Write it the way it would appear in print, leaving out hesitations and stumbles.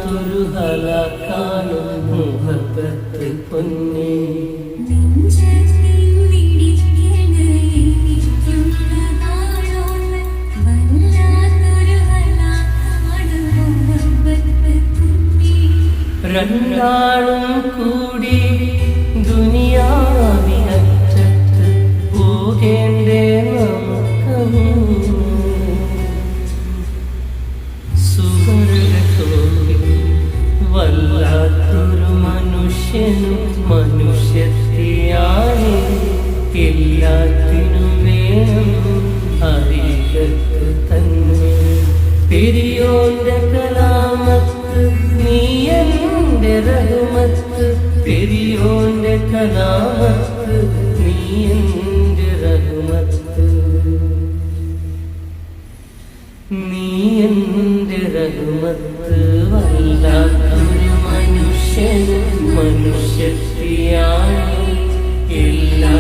വല്ലാത്തൊരു ഹലാക്കാണ് മുഹബത്ത് പൊന്നേ. രണ്ടാളും കൂടി ദുനിയാവിനറ്റത്ത് പോകേണ്ടേ നമുക്ക്. സുവർഗത്തോടെ വല്ലാത്തൊരു മനുഷ്യനും മനുഷ്യത്തെയാണ്. എല്ലാത്തിനും വേണം ഹരീകത്ത് തന്നെ. പെരിയോന്റെ കലാമത്ത് നീ എന്റെ റഹ്മത്ത്. പെരിയോന്റെ കലാമത്ത് നീ എന്റെ റഹ്മത്ത്. നീ എന്റെ റഹ്മത്ത്. വല്ലാത്തൊരു മനുഷ്യനും മനുഷ്യത്തെയാണ് എല്ലാ